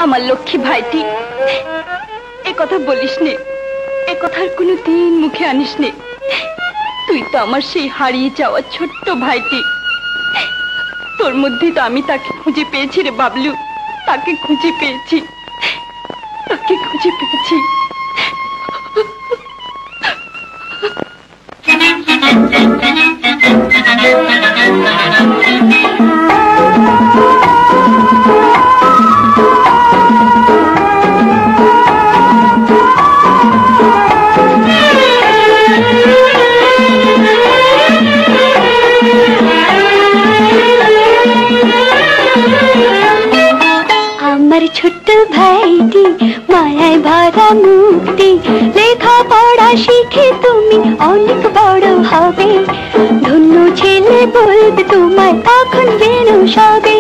আমার লক্ষ্মী ভাইটি, এ কথা বলিস নে, এ কথার কোনো দিন মুখে আনিস নে। তুই তো আমার সেই হারিয়ে যাওয়া ছোট্ট ভাইটি। তোর মধ্যে তো আমি তাকে খুঁজে পেয়েছি রে বাবলু, তাকে খুঁজে পেয়েছি, তাকে খুঁজে পেয়েছি। আমার ছোট্ট ভাইটি মায়ায় ভরা মুক্তি, লেখা পড়া শিখে তুমি অনেক বড় হবে। ধন্য ছেলে বলবে তোমায় তখন যেন সবে।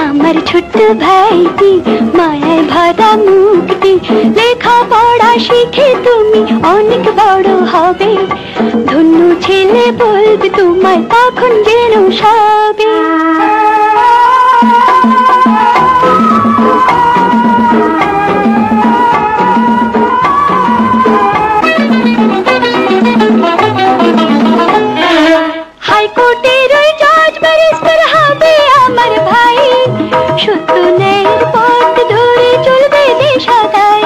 আমার ছোট্ট ভাইটি মায়ায় ভরা মুক্তি, লেখা পড়া শিখে তুমি অনেক বড় হবে। ধন্য ছেলে বলবে তোমায় তখন যেন সবে। হাইকোর্টের ওই জজ ব্যারিস্টার হবে আমার ভাই, সত্য ন্যায়ের পথ ধরে চলবে যে সদাই।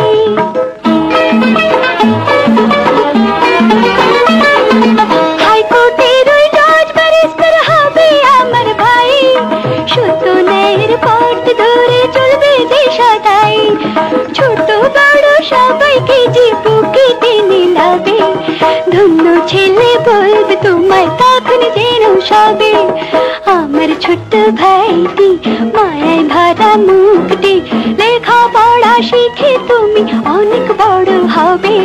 হাইকোর্টের ওই জজ ব্যারিস্টার হবে আমার ভাই, সত্য ন্যায়ের পথ ধরে চলবে যে সদাই। ছোট বড় সবাইকে যে বুকে টেনে নেবে, ধন্য ছেলে বলবে তোমায় তখন যেন সবে। আমার ছোট্ট ভাইটি মায়ায় ভরা মুক্তি, লেখা পড়া শিখে তুমি অনেক বড় হবে।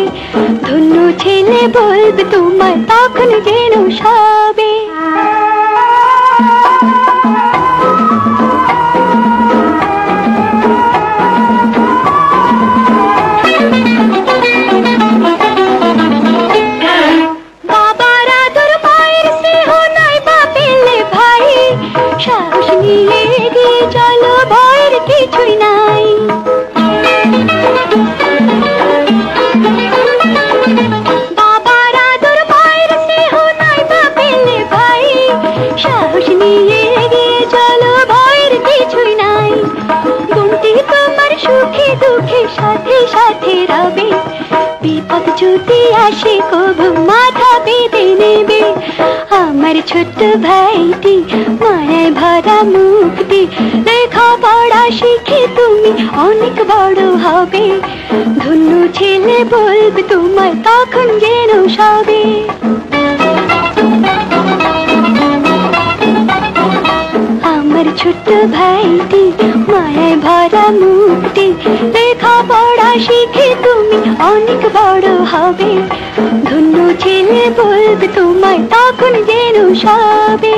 ধন্য ছেলে বলবে তোমায় তখন যেন সবে। বাবার আদর মায়ের স্নেহ নাই বা পেলে ভাই, সাহস নিয়ে এগিয়ে চলো, ভয়ের কিছুই নাই। বাবার আদর মায়ের স্নেহ নাই বা পেলে ভাই, সাহস নিয়ে এগিয়ে চলো, ভয়ের কিছুই নাই। গুণটি তোমার সুখে দুঃখে সাথে সাথে রবে, বিপদ যদি আসে কবু মাথা বেঁধে নেবে। আমার ছোট্ট ভাইটি মায়ায় ভরা মুক্তি, লেখা পড়া শিখে তুমি অনেক বড় হবে। ধন্য ছেলে বলবে তোমায় তখন যেন সবে। আমার ছোট্ট ভাইটি মায়ায় ভরা মুক্তি, লেখা পড়া শিখে তুমি অনেক বড় হবে। ধন্য ছেলে বলবে তোমায় তখন যেন সবে।